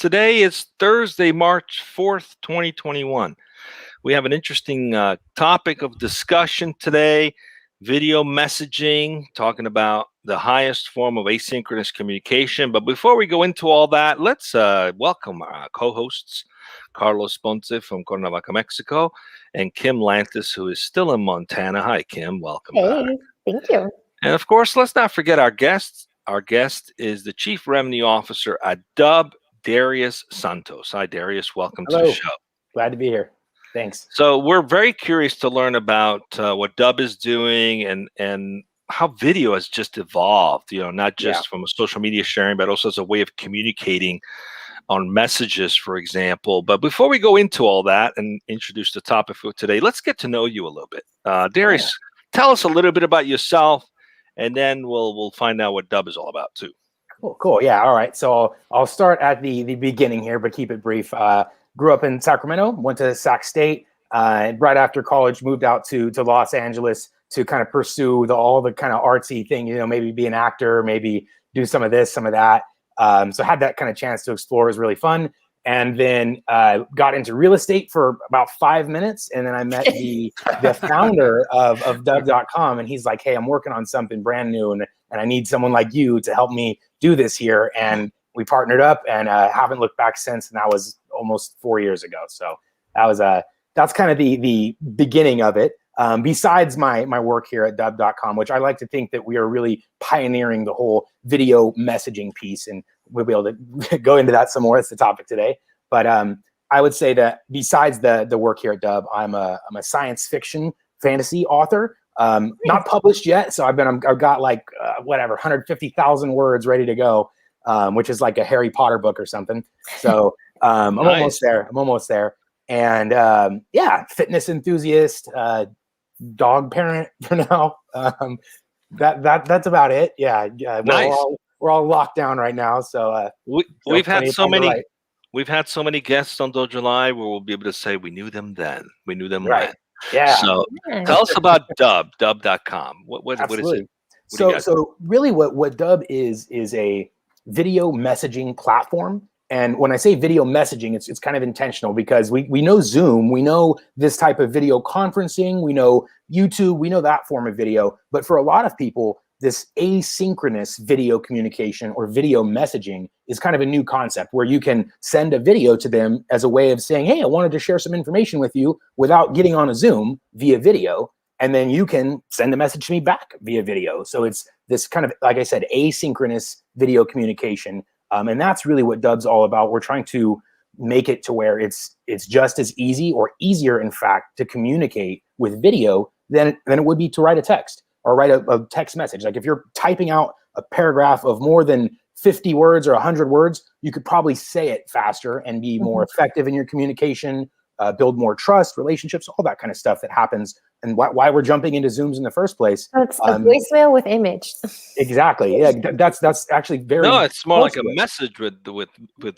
Today is Thursday, March 4th, 2021. We have an interesting topic of discussion today, video messaging, talking about the highest form of asynchronous communication. But before we go into all that, let's welcome our co-hosts, Carlos Ponce from Cuernavaca, Mexico, and Kim Lantis, who is still in Montana. Hi, Kim. Welcome back. Thank you. And of course, let's not forget our guests. Our guest is the Chief Revenue Officer at Dubb, Darius Santos. Hi, Darius. Welcome to the show. Glad to be here. Thanks. So we're very curious to learn about what Dubb is doing and how video has just evolved, not just from a social media sharing, but also as a way of communicating on messages, for example. But before we go into all that and introduce the topic for today, let's get to know you a little bit. Darius, tell us a little bit about yourself, and then we'll find out what Dubb is all about too. Cool. Yeah. All right. So I'll start at the beginning here, but keep it brief. Grew up in Sacramento, went to Sac State. Right after college, moved out to Los Angeles to kind of pursue all the kind of artsy thing, maybe be an actor, maybe do some of this, some of that. So had that kind of chance to explore. It was really fun. And then got into real estate for about 5 minutes. And then I met the founder of Dubb.com. And he's like, hey, I'm working on something brand new. And I need someone like you to help me do this here. And we partnered up and haven't looked back since. And that was almost 4 years ago. So that's kind of the beginning of it. Besides my work here at Dubb.com, which I like to think that we are really pioneering the whole video messaging piece, and we'll be able to go into that some more. That's the topic today. But I would say that besides the work here at Dubb, I'm a science fiction fantasy author. Not published yet, so I've got like 150,000 words ready to go, which is like a Harry Potter book or something. So I'm almost there. And fitness enthusiast, dog parent for now. That's about it. Yeah. Nice. We're all locked down right now. So we've had so many guests on DojoLIVE where we'll be able to say we knew them then. We knew them then. Yeah. So tell us about Dubb, Dubb.com. What is it? So really what Dubb is a video messaging platform. And when I say video messaging, it's kind of intentional because we know Zoom, we know this type of video conferencing, we know YouTube, we know that form of video. But for a lot of people, this asynchronous video communication or video messaging is kind of a new concept where you can send a video to them as a way of saying, hey, I wanted to share some information with you without getting on a Zoom via video. And then you can send a message to me back via video. So it's this kind of, like I said, asynchronous video communication. And that's really what Dubb's all about. We're trying to make it to where it's just as easy or easier, in fact, to communicate with video than it would be to write a text or write a text message. Like if you're typing out a paragraph of more than 50 words or 100 words, you could probably say it faster and be more effective in your communication, build more trust, relationships, all that kind of stuff that happens. And why we're jumping into Zooms in the first place. So it's a voicemail with image. Exactly. Yeah, that's actually very. No, it's more like a message with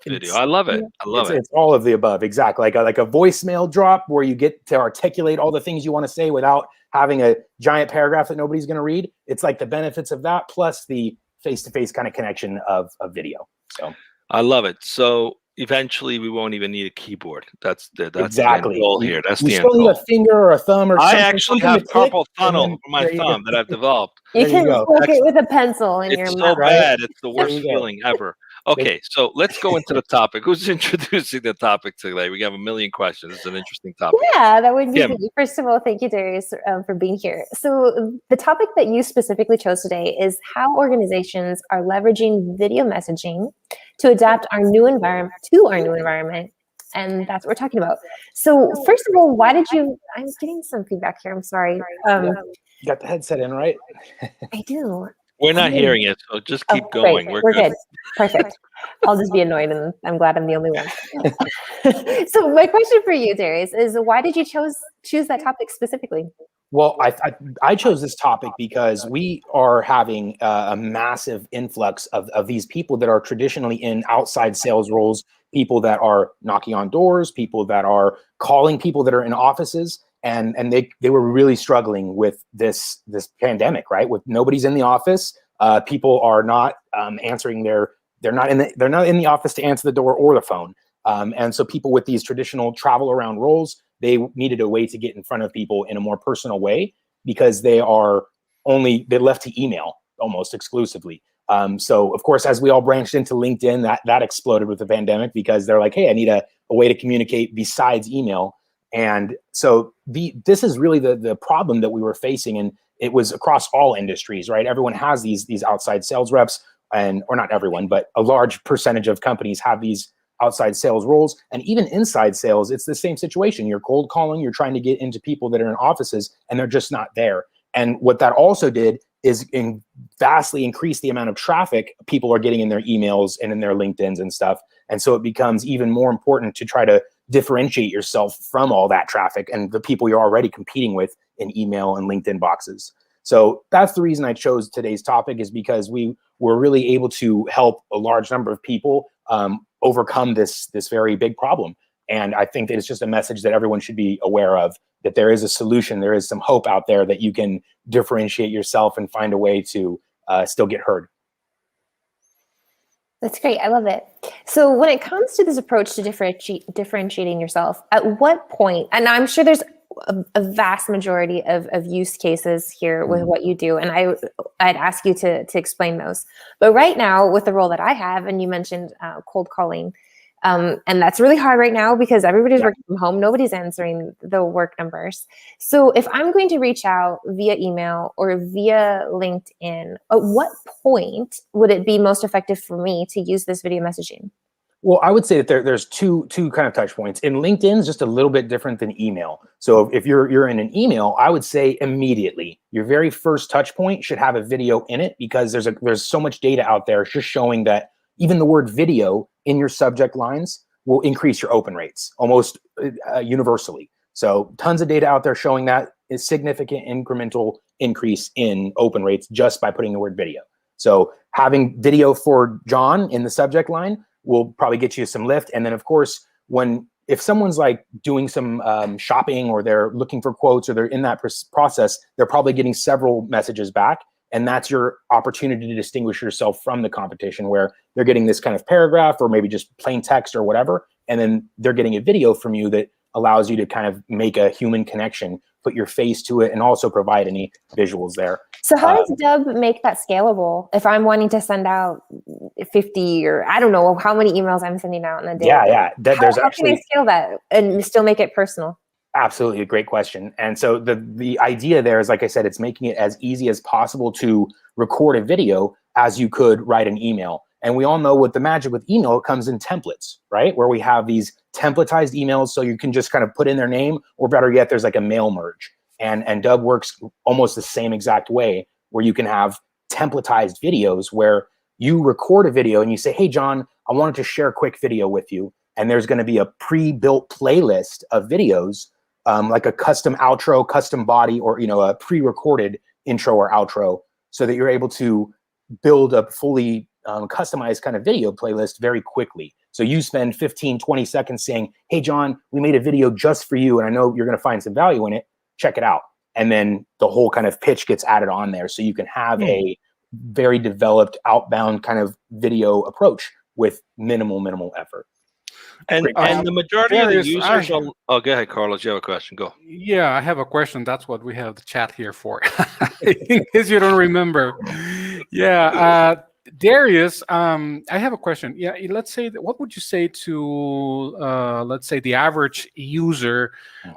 video. I love it. It's all of the above. Exactly. Like a voicemail drop where you get to articulate all the things you want to say without having a giant paragraph that nobody's going to read. It's like the benefits of that plus the face-to-face kind of connection of video. So I love it. So eventually we won't even need a keyboard. That's exactly the end goal here. That's we the still end need goal. a finger or a thumb or something. I actually have carpal tunnel for my thumb that I've developed. You can poke it with a pencil in your mouth. It's so bad. It's the worst feeling ever. Okay, so let's go into the topic. Who's introducing the topic today? We have a million questions. It's an interesting topic. Yeah, that would be me. First of all, thank you, Darius, for being here. So the topic that you specifically chose today is how organizations are leveraging video messaging to adapt our new environment and that's what we're talking about. So first of all, why did you? I'm getting some feedback here. I'm sorry. You got the headset in, right? I do. We're not hearing it, so just keep going. We're good. Perfect. I'll just be annoyed, and I'm glad I'm the only one. So my question for you, Darius, is why did you choose that topic specifically? Well, I chose this topic because we are having a massive influx of these people that are traditionally in outside sales roles, people that are knocking on doors, people that are calling people that are in offices. And they were really struggling with this pandemic, right? With nobody's in the office, people are not answering their they're not in the office to answer the door or the phone. And so people with these traditional travel around roles, they needed a way to get in front of people in a more personal way, because they're left to email almost exclusively. So of course, as we all branched into LinkedIn, that exploded with the pandemic, because they're like, hey, I need a way to communicate besides email. And so this is really the problem that we were facing. And it was across all industries, right? Everyone has these outside sales reps, or not everyone, but a large percentage of companies have these outside sales roles. And even inside sales, it's the same situation. You're cold calling, you're trying to get into people that are in offices, and they're just not there. And what that also did is vastly increase the amount of traffic people are getting in their emails and in their LinkedIns and stuff. And so it becomes even more important to try to differentiate yourself from all that traffic and the people you're already competing with in email and LinkedIn boxes. So that's the reason I chose today's topic, is because we were really able to help a large number of people overcome this very big problem. And I think that it's just a message that everyone should be aware of, that there is a solution, there is some hope out there, that you can differentiate yourself and find a way to still get heard. That's great. I love it. So when it comes to this approach to differentiating yourself, at what point, and I'm sure there's a vast majority of use cases here with what you do, and I'd ask you to explain those. But right now, with the role that I have, and you mentioned cold calling, and that's really hard right now because everybody's working from home. Nobody's answering the work numbers. So if I'm going to reach out via email or via LinkedIn, at what point would it be most effective for me to use this video messaging? Well, I would say that there's two kind of touch points. In LinkedIn, is just a little bit different than email. So if you're in an email, I would say immediately your very first touch point should have a video in it, because there's so much data out there just showing that even the word video in your subject lines will increase your open rates almost universally. So tons of data out there showing that is significant incremental increase in open rates just by putting the word video. So having video for John in the subject line will probably get you some lift. And then of course, if someone's like doing some shopping, or they're looking for quotes, or they're in that process, they're probably getting several messages back. And that's your opportunity to distinguish yourself from the competition, where they're getting this kind of paragraph or maybe just plain text or whatever. And then they're getting a video from you that allows you to kind of make a human connection, put your face to it, and also provide any visuals there. So how does Dubb make that scalable? If I'm wanting to send out 50, or I don't know how many emails I'm sending out in a day. Yeah. How can I scale that and still make it personal? Absolutely, a great question. And so the idea there is, like I said, it's making it as easy as possible to record a video as you could write an email. And we all know what the magic with email, it comes in templates, right? Where we have these templatized emails, so you can just kind of put in their name, or better yet, there's like a mail merge. And Dubb works almost the same exact way, where you can have templatized videos where you record a video and you say, hey, John, I wanted to share a quick video with you. And there's going to be a pre-built playlist of videos, like a custom outro, custom body, or a pre-recorded intro or outro, so that you're able to build a fully customized kind of video playlist very quickly. So you spend 15, 20 seconds saying, hey, John, we made a video just for you, and I know you're going to find some value in it. Check it out. And then the whole kind of pitch gets added on there, so you can have a very developed outbound kind of video approach with minimal effort. And the majority of the users go ahead, Carlos, you have a question. Go. Yeah, I have a question. That's what we have the chat here for. In case you don't remember. Yeah, Darius, I have a question. Yeah, let's say, what would you say to, let's say, the average user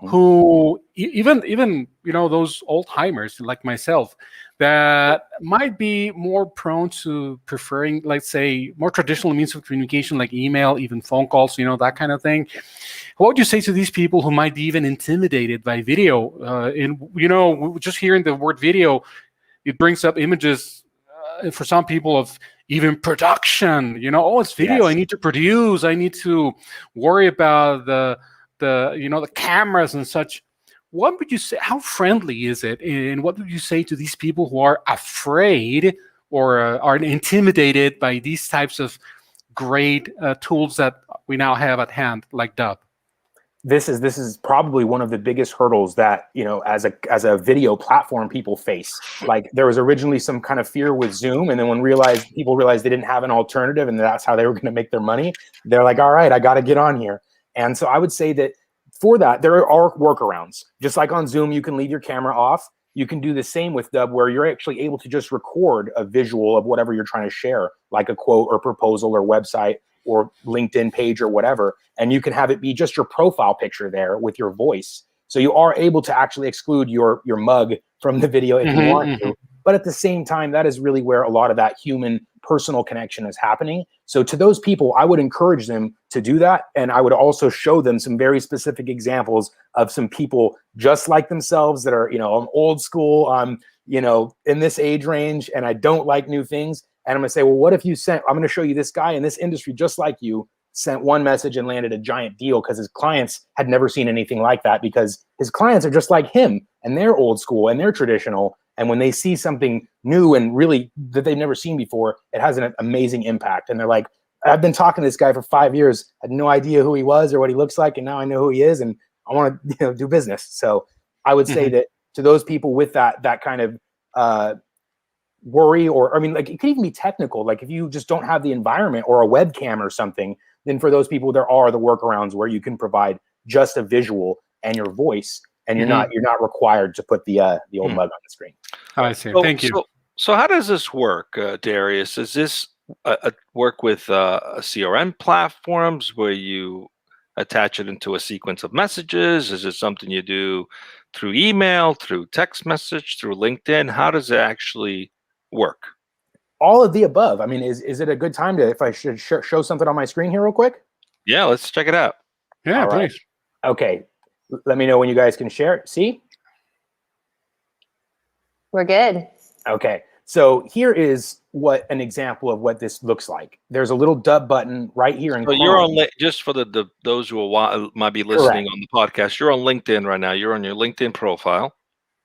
who, even those old timers like myself, that might be more prone to preferring, let's say, more traditional means of communication like email, even phone calls, that kind of thing. What would you say to these people who might be even intimidated by video? Just hearing the word video, it brings up images for some people of even production. It's video. Yes. I need to produce. I need to worry about the cameras and such. What would you say? How friendly is it? And what would you say to these people who are afraid or are intimidated by these types of great tools that we now have at hand, like Dubb? this is probably one of the biggest hurdles that, you know, as a video platform people face. Like, there was originally some kind of fear with Zoom, and then when people realized they didn't have an alternative and that's how they were going to make their money, they're like, all right, I got to get on here. And so I would say that for that, there are workarounds. Just like on Zoom, you can leave your camera off. You can do the same with Dubb, where you're actually able to just record a visual of whatever you're trying to share, like a quote or proposal or website or LinkedIn page or whatever. And you can have it be just your profile picture there with your voice. So you are able to actually exclude your mug from the video if you want to. But at the same time, that is really where a lot of that human personal connection is happening. So to those people, I would encourage them to do that. And I would also show them some very specific examples of some people just like themselves that are, you know, I'm old school, you know, in this age range, and I don't like new things. And I'm going to say, well, what if I'm going to show you this guy in this industry just like you sent one message and landed a giant deal because his clients had never seen anything like that, because his clients are just like him and they're old school and they're traditional. And when they see something new and really that they've never seen before, it has an amazing impact. And they're like, I've been talking to this guy for 5 years, had no idea who he was or what he looks like, and now I know who he is, and I want to, you know, do business. So I would say that to those people with that kind of worry, or, I mean, like, it could even be technical. Like, if you just don't have the environment or a webcam or something, then for those people, there are the workarounds where you can provide just a visual and your voice, and you're not required to put the old mug on the screen. I see. So, Thank you. So how does this work, Darius? Is this work with CRM platforms where you attach it into a sequence of messages? Is it something you do through email, through text message, through LinkedIn? How does it actually work? All of the above. I mean, is it a good time to, if I should show something on my screen here real quick? Yeah, let's check it out. Yeah, All right. please. Okay. Let me know when you guys can share it. See? We're good. Okay. So here is an example of what this looks like. There's a little Dubb button right here in So Chrome. you're on, just for those who might be listening on the podcast, you're on LinkedIn right now. You're on your LinkedIn profile.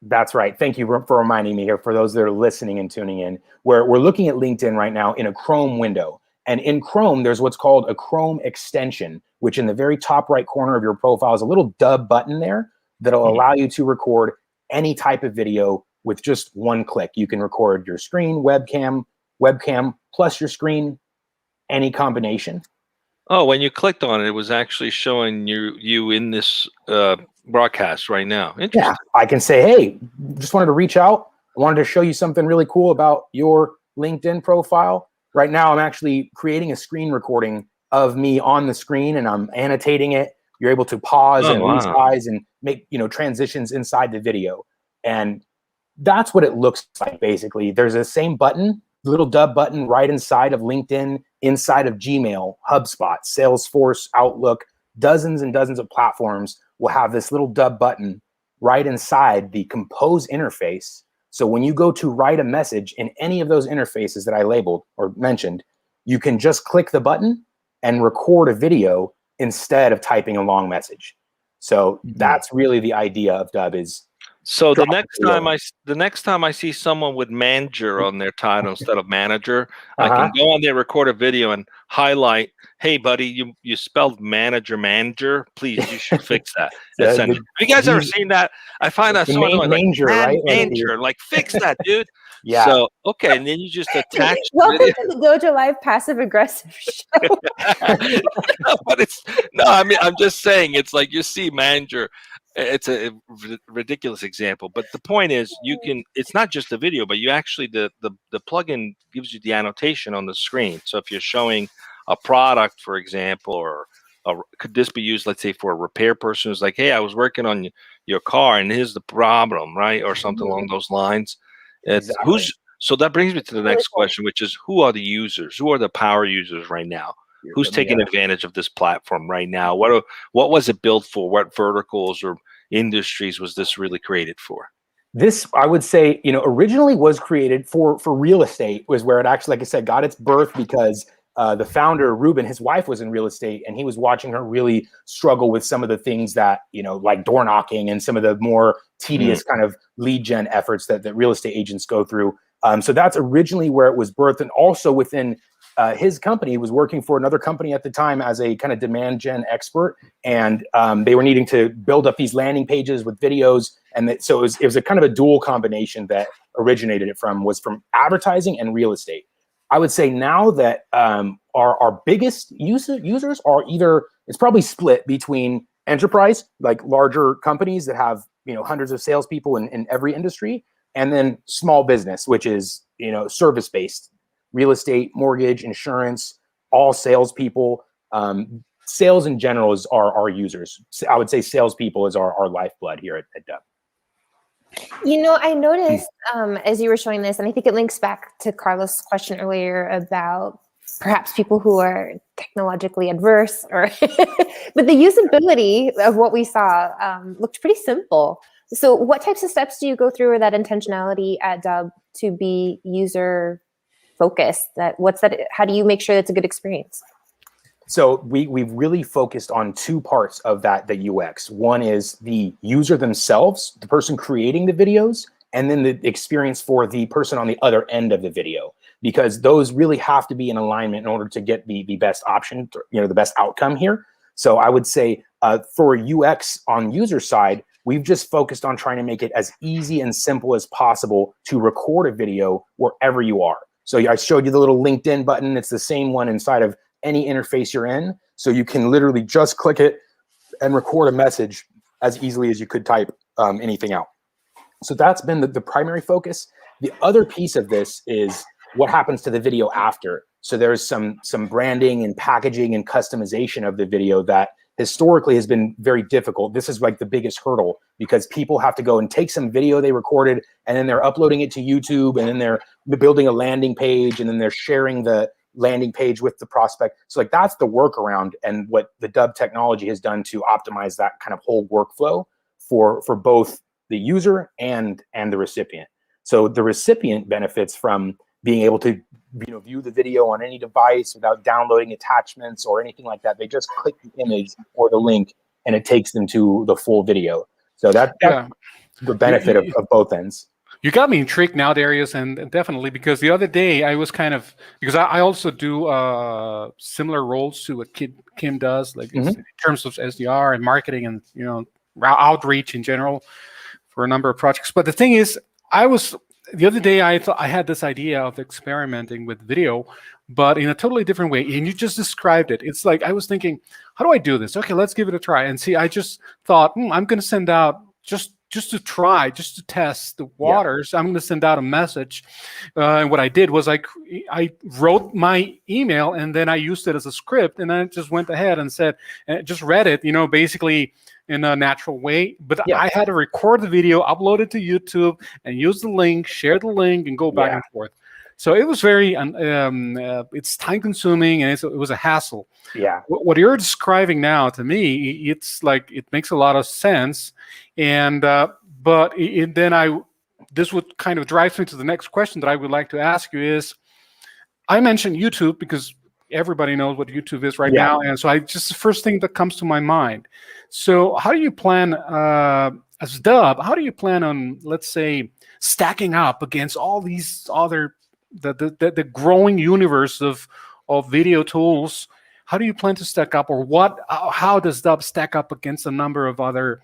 That's right. Thank you for reminding me here, for those that are listening and tuning in. We're looking at LinkedIn right now in a Chrome window. And in Chrome, there's what's called a Chrome extension, which in the very top right corner of your profile is a little Dubb button there that'll allow you to record any type of video with just one click. You can record your screen, webcam plus your screen, any combination. Oh, when you clicked on it, it was actually showing you in this broadcast right now. Interesting. Yeah, I can say, hey, just wanted to reach out. I wanted to show you something really cool about your LinkedIn profile. Right now, I'm actually creating a screen recording of me on the screen, and I'm annotating it. You're able to pause and resize and make, you know, transitions inside the video. And that's what it looks like, basically. There's the same button, little Dubb button right inside of LinkedIn, inside of Gmail, HubSpot, Salesforce, Outlook, dozens and dozens of platforms will have this little Dubb button right inside the Compose interface. So when you go to write a message in any of those interfaces that I labeled or mentioned, you can just click the button and record a video instead of typing a long message. So that's really the idea of Dubb. Is so the next time I see someone with manager on their title instead of manager, I can go on there, record a video, and highlight, hey buddy, you spelled manager. Please, you should fix that. Have you guys ever seen that? I find that so annoying. Manger, right? Manger, like fix that, dude. Yeah. So okay, and then you just attach. Welcome to the DojoLIVE passive aggressive show. I mean, I'm just saying, it's like you see manager. It's a ridiculous example, but the point is, it's not just the video, but you actually, the plugin gives you the annotation on the screen. So if you're showing a product, for example, or could this be used, let's say, for a repair person who's like, hey, I was working on your car and here's the problem, right? Or something along those lines. So that brings me to the next question, which is, who are the users? Who are the power users right now? Who's taking advantage of this platform right now? What was it built for? What verticals or industries was this really created for? This, I would say, originally was created for real estate, was where it actually, like I said, got its birth, because the founder, Ruben, his wife was in real estate, and he was watching her really struggle with some of the things that, like door knocking and some of the more tedious kind of lead gen efforts that real estate agents go through. So that's originally where it was birthed. And also within his company was working for another company at the time as a kind of demand gen expert, and they were needing to build up these landing pages with videos, and so it was a kind of a dual combination that originated it from advertising and real estate. I would say now that our biggest users are either, it's probably split between enterprise, like larger companies that have hundreds of salespeople in every industry, and then small business, which is service based, real estate, mortgage, insurance, all salespeople. Sales in general is our users. I would say salespeople is our lifeblood here at Dubb. I noticed as you were showing this, and I think it links back to Carlos' question earlier about perhaps people who are technologically adverse, but the usability of what we saw looked pretty simple. So what types of steps do you go through, or that intentionality at Dubb to be user focused? How do you make sure it's a good experience? So we've really focused on two parts of the UX. One is the user themselves, the person creating the videos, and then the experience for the person on the other end of the video, because those really have to be in alignment in order to get the best option, the best outcome here. So I would say for UX on user side, we've just focused on trying to make it as easy and simple as possible to record a video wherever you are. So I showed you the little LinkedIn button. It's the same one inside of any interface you're in. So you can literally just click it and record a message as easily as you could type anything out. So that's been the primary focus. The other piece of this is what happens to the video after. So there's some branding and packaging and customization of the video that historically has been very difficult. This is like the biggest hurdle, because people have to go and take some video they recorded, and then they're uploading it to YouTube, and then they're building a landing page, and then they're sharing the landing page with the prospect. So like that's the workaround, and what the Dubb technology has done to optimize that kind of whole workflow for both the user and the recipient. So the recipient benefits from being able to view the video on any device without downloading attachments or anything like that. They just click the image or the link, and it takes them to the full video. So that's the benefit of both ends. You got me intrigued now, Darius, and definitely, because the other day I was because I also do similar roles to what Kim does, like in terms of SDR and marketing and outreach in general for a number of projects. But the thing is, the other day I thought I had this idea of experimenting with video, but in a totally different way. And you just described it. It's like I was thinking, how do I do this? Okay, let's give it a try. And see, I just thought, I'm going to send out just to test the waters. I'm going to send out a message. And what I did was I wrote my email, and then I used it as a script, and I just went ahead and said, and just read it, basically in a natural way. But I had to record the video, upload it to YouTube, and use the link, share the link, and go back and forth. So it was very, it's time consuming, and it was a hassle. Yeah. What you're describing now, to me, it's like, it makes a lot of sense. And, this would kind of drive me to the next question that I would like to ask you is, I mentioned YouTube because everybody knows what YouTube is right now. And so just the first thing that comes to my mind. So how do you plan, as Dubb, how do you plan on, let's say, stacking up against all these other, the growing universe of video tools? How do you plan to stack up, or how does Dubb stack up against a number of other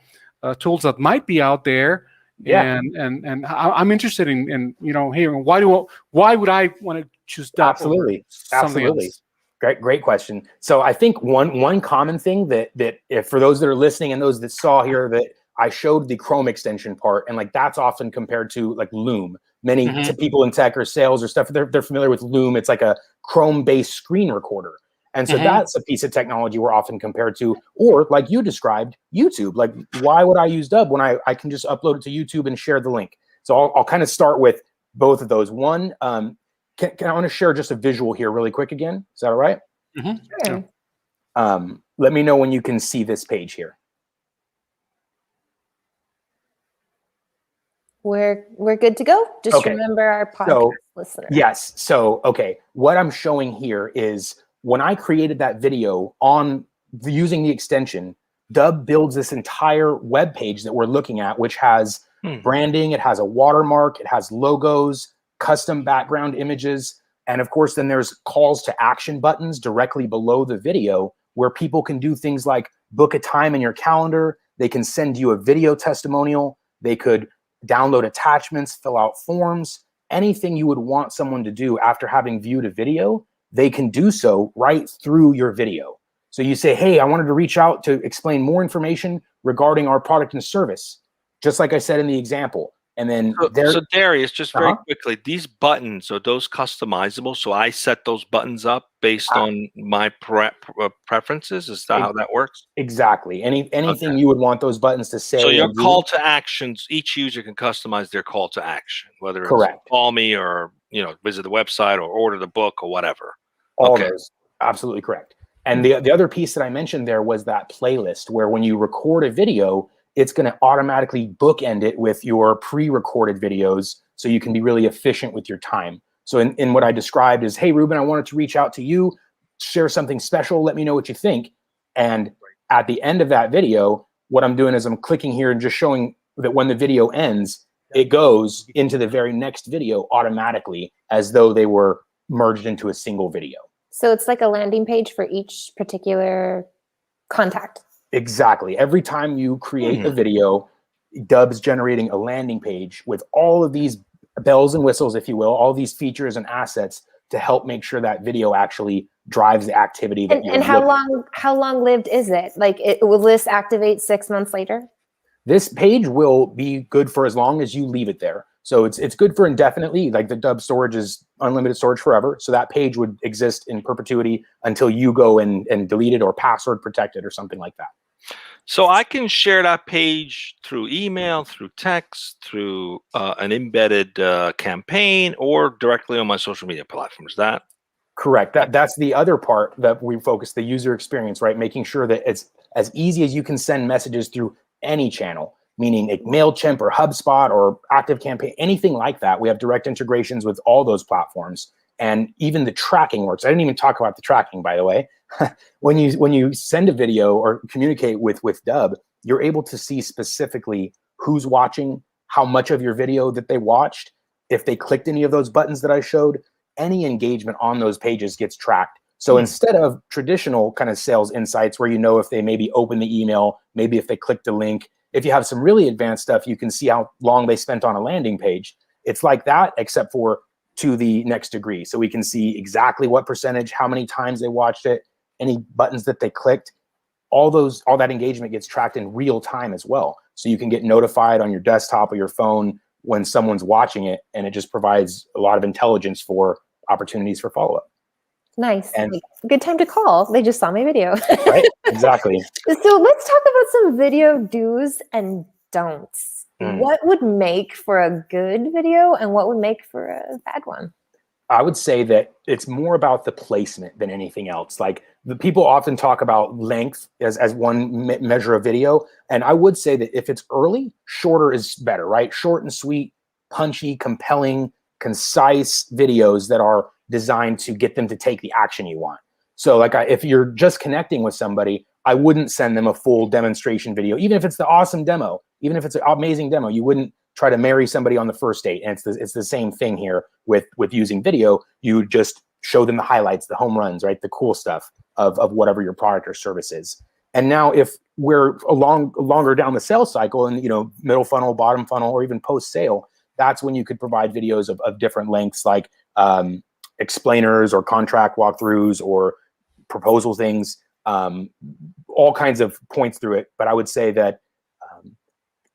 tools that might be out there? And I'm interested in hearing why would I want to choose Dubb? Absolutely. Great question. So I think one common thing that if for those that are listening and those that saw here, that I showed the Chrome extension part, and like that's often compared to like Loom. Many people in tech or sales or stuff, they're familiar with Loom. It's like a Chrome-based screen recorder. And so that's a piece of technology we're often compared to, or like you described, YouTube. Like, why would I use Dubb when I can just upload it to YouTube and share the link? So I'll kind of start with both of those. One, I want to share just a visual here really quick again. Is that all right? Sure. Let me know when you can see this page here. We're good to go. Just remember our podcast listeners. Yes. So, what I'm showing here is when I created that video using the extension, Dubb builds this entire web page that we're looking at, which has branding, it has a watermark, it has logos, custom background images. And of course, then there's calls to action buttons directly below the video where people can do things like book a time in your calendar. They can send you a video testimonial. They could download attachments, fill out forms, anything you would want someone to do after having viewed a video, they can do so right through your video. So you say, hey, I wanted to reach out to explain more information regarding our product and service, just like I said in the example. And then so Darius, just very quickly, these buttons, are those customizable? So I set those buttons up based on my preferences? Is that how that works? Exactly. Anything you would want those buttons to say. So your call to actions, each user can customize their call to action, whether it's call me or, you know, visit the website or order the book or whatever. All those. Absolutely correct. And the other piece that I mentioned there was that playlist where when you record a video, it's going to automatically bookend it with your pre-recorded videos so you can be really efficient with your time. So in what I described is, hey, Ruben, I wanted to reach out to you, share something special, let me know what you think. And at the end of that video, what I'm doing is I'm clicking here and just showing that when the video ends, it goes into the very next video automatically as though they were merged into a single video. So it's like a landing page for each particular contact. Exactly. Every time you create a video, Dubb's generating a landing page with all of these bells and whistles, if you will, all these features and assets to help make sure that video actually drives the activity that you're and how long lived is it? Like, will this activate 6 months later? This page will be good for as long as you leave it there. So it's good for indefinitely. Like the Dubb storage is unlimited storage forever. So that page would exist in perpetuity until you go and delete it or password protect it or something like that. So I can share that page through email, through text, through an embedded campaign, or directly on my social media platforms. That correct? That's the other part that we focus, the user experience, right? Making sure that it's as easy as you can send messages through any channel, meaning like MailChimp or HubSpot or ActiveCampaign, anything like that. We have direct integrations with all those platforms, and even the tracking works. I didn't even talk about the tracking, by the way. When you send a video or communicate with Dubb, you're able to see specifically who's watching, how much of your video that they watched, if they clicked any of those buttons that I showed. Any engagement on those pages gets tracked. So instead of traditional kind of sales insights where you know if they maybe open the email, maybe if they clicked a link, if you have some really advanced stuff, you can see how long they spent on a landing page. It's like that, except for to the next degree. So we can see exactly what percentage, how many times they watched it, any buttons that they clicked, all that engagement gets tracked in real time as well. So you can get notified on your desktop or your phone when someone's watching it, and it just provides a lot of intelligence for opportunities for follow-up. Nice. And good time to call. They just saw my video. Right, exactly. So let's talk about some video do's and don'ts. What would make for a good video and what would make for a bad one? I would say that it's more about the placement than anything else. Like the people often talk about length as one measure of video. And I would say that if it's early, shorter is better, right? Short and sweet, punchy, compelling, concise videos that are designed to get them to take the action you want. So like if you're just connecting with somebody, I wouldn't send them a full demonstration video, even if it's the awesome demo, even if it's an amazing demo. You wouldn't try to marry somebody on the first date. And it's the same thing here with using video. You just show them the highlights, the home runs, right? The cool stuff of whatever your product or service is. And now if we're longer down the sales cycle and, you know, middle funnel, bottom funnel, or even post sale, that's when you could provide videos of different lengths, like explainers or contract walkthroughs or proposal things, all kinds of points through it. But I would say that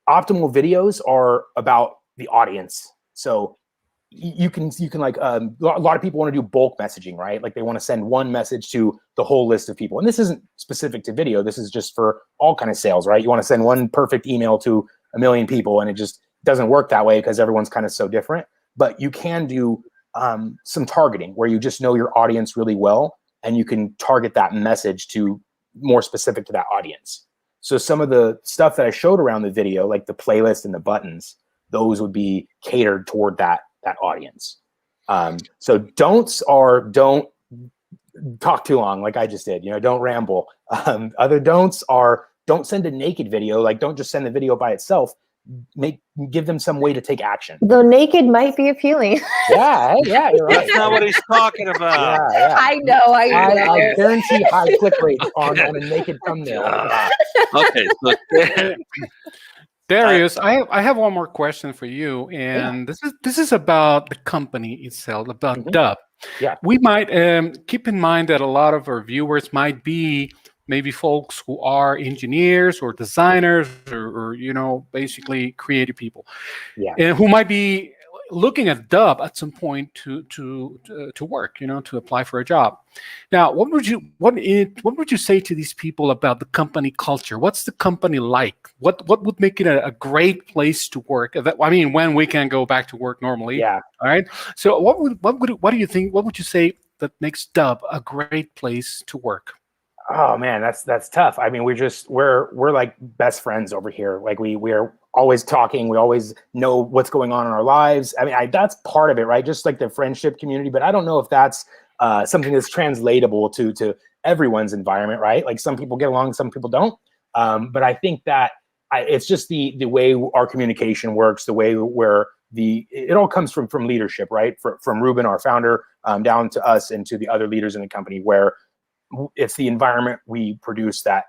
optimal videos are about the audience. So you can like a lot of people want to do bulk messaging, right? Like they want to send one message to the whole list of people. And this isn't specific to video. This is just for all kind of sales, right? You want to send one perfect email to 1 million people, and it just doesn't work that way because everyone's kind of so different. But you can do some targeting where you just know your audience really well, and you can target that message to more specific to that audience. So some of the stuff that I showed around the video, like the playlist and the buttons, those would be catered toward that audience. So don'ts are don't talk too long, like I just did. You know, don't ramble. Other don'ts are don't send a naked video. Like don't just send the video by itself. give them some way to take action. Though naked might be appealing. Yeah, yeah, you're right. That's not what he's talking about. Yeah. I know. I guarantee high click rates on a naked thumbnail. Okay, so Darius, I have one more question for you, and this is about the company itself, about Dubb. Yeah. We might keep in mind that a lot of our viewers might be maybe folks who are engineers or designers or basically creative people, and who might be looking at Dubb at some point to work, to apply for a job. Now, what would you say to these people about the company culture? What's the company like? What would make it a great place to work? I mean, when we can go back to work normally. Yeah. All right. So what do you think? What would you say that makes Dubb a great place to work? Oh man, that's tough. I mean, we're like best friends over here. Like we're always talking. We always know what's going on in our lives. I mean, that's part of it, right? Just like the friendship community. But I don't know if that's something that's translatable to everyone's environment, right? Like some people get along, some people don't. But I think that it's just the way our communication works, the way where it all comes from leadership, right? From Ruben, our founder, down to us and to the other leaders in the company, where it's the environment we produce that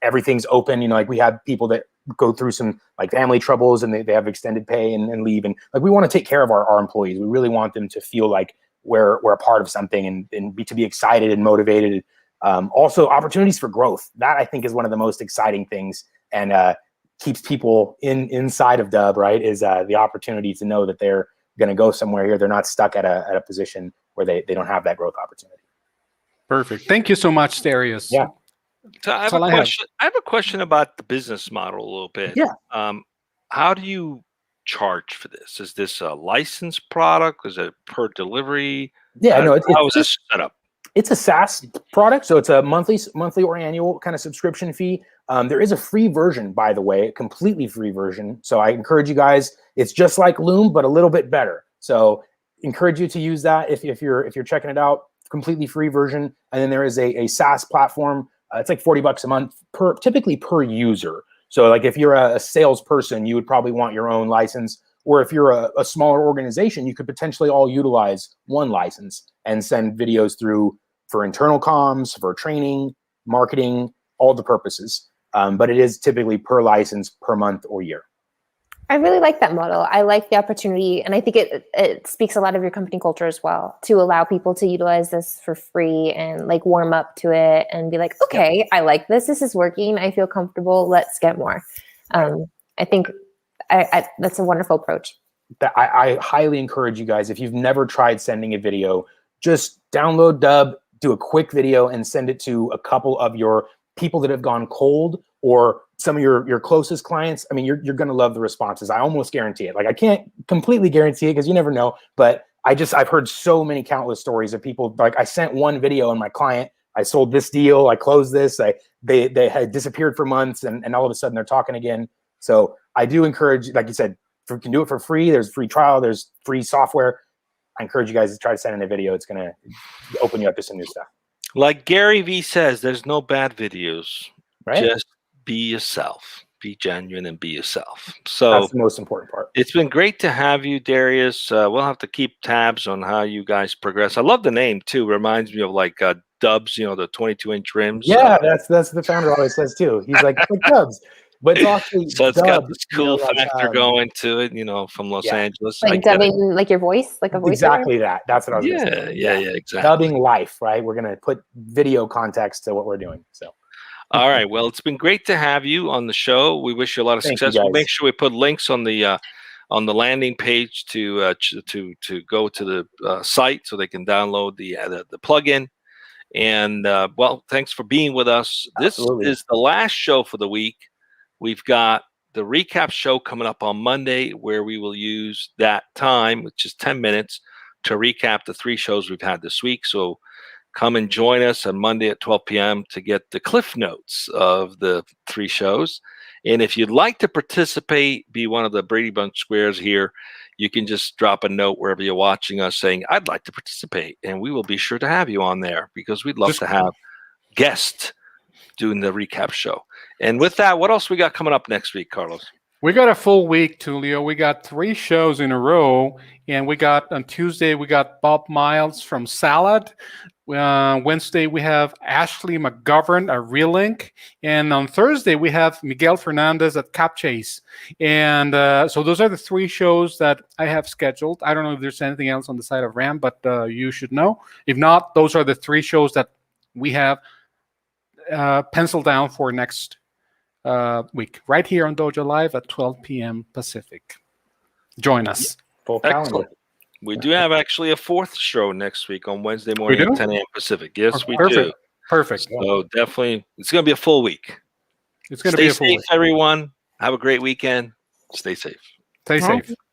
everything's open. Like we have people that go through some like family troubles and they have extended pay and leave. And like, we want to take care of our employees. We really want them to feel like we're a part of something and to be excited and motivated. Also opportunities for growth. That I think is one of the most exciting things and keeps people inside of Dubb, right? Is the opportunity to know that they're going to go somewhere here. They're not stuck at a position where they don't have that growth opportunity. Perfect. Thank you so much, Darius. Yeah. So I have a question. I have a question about the business model a little bit. Yeah. How do you charge for this? Is this a licensed product? Is it per delivery? Yeah, no. How is this set up? It's a SaaS product, so it's a monthly or annual kind of subscription fee. There is a free version, by the way, a completely free version. So I encourage you guys. It's just like Loom, but a little bit better. So encourage you to use that if you're checking it out. Completely free version. And then there is a SaaS platform. It's like $40 a month typically per user. So like if you're a salesperson, you would probably want your own license. Or if you're a smaller organization, you could potentially all utilize one license and send videos through for internal comms, for training, marketing, all the purposes. But it is typically per license, per month or year. I really like that model. I like the opportunity, and I think it speaks a lot of your company culture as well, to allow people to utilize this for free and like warm up to it and be like, okay, I like this. This is working. I feel comfortable. Let's get more. I think that's a wonderful approach. I highly encourage you guys, if you've never tried sending a video, just download Dubb, do a quick video and send it to a couple of your people that have gone cold or some of your closest clients. I mean, you're going to love the responses. I almost guarantee it. Like I can't completely guarantee it because you never know, but I've heard so many countless stories of people. Like I sent one video and my client, I sold this deal, I closed this, they had disappeared for months and all of a sudden they're talking again. So I do encourage, like you said, if you can do it for free, there's free trial, there's free software. I encourage you guys to try to send in a video. It's going to open you up to some new stuff. Like Gary Vee says, there's no bad videos. Right? Just be yourself. Be genuine and be yourself. So that's the most important part. It's been great to have you, Darius. We'll have to keep tabs on how you guys progress. I love the name too. Reminds me of like Dubbs, the 22-inch rims. Yeah, that's the founder always says too. He's like Dubbs. But it's actually so it's got this cool like, factor going to it, from Los Angeles. Like dubbing, like your voice, like a voice. Exactly that. That's what I was going to say. Yeah, exactly. Dubbing life, right? We're going to put video context to what we're doing. So. All right. Well, it's been great to have you on the show. We wish you a lot of success. We'll make sure we put links on the landing page to go to the site so they can download the plugin. And well, thanks for being with us. Absolutely. This is the last show for the week. We've got the recap show coming up on Monday where we will use that time, which is 10 minutes, to recap the 3 shows we've had this week. So come and join us on Monday at 12 p.m. to get the cliff notes of the 3 shows. And if you'd like to participate, be one of the Brady Bunch squares here, you can just drop a note wherever you're watching us saying, I'd like to participate. And we will be sure to have you on there because we'd love to have guests doing the recap show. And with that, what else we got coming up next week, Carlos? We got a full week, Tulio. We got 3 shows in a row, and we got on Tuesday we got Bob Miles from Salad. Wednesday we have Ashley McGovern at Relink, and on Thursday we have Miguel Fernandez at Capchase. And so those are the 3 shows that I have scheduled. I don't know if there's anything else on the side of RAM, but you should know. If not, those are the 3 shows that we have penciled down for next week, right here on DojoLIVE at 12 p.m. Pacific. Join us. Full calendar. Excellent. We do have actually a 4th show next week on Wednesday morning at 10 a.m. Pacific. Yes, we do. Perfect. So definitely, it's going to be a full week. It's going to be a full Stay week. safe, everyone. Have a great weekend. Stay safe. Stay safe.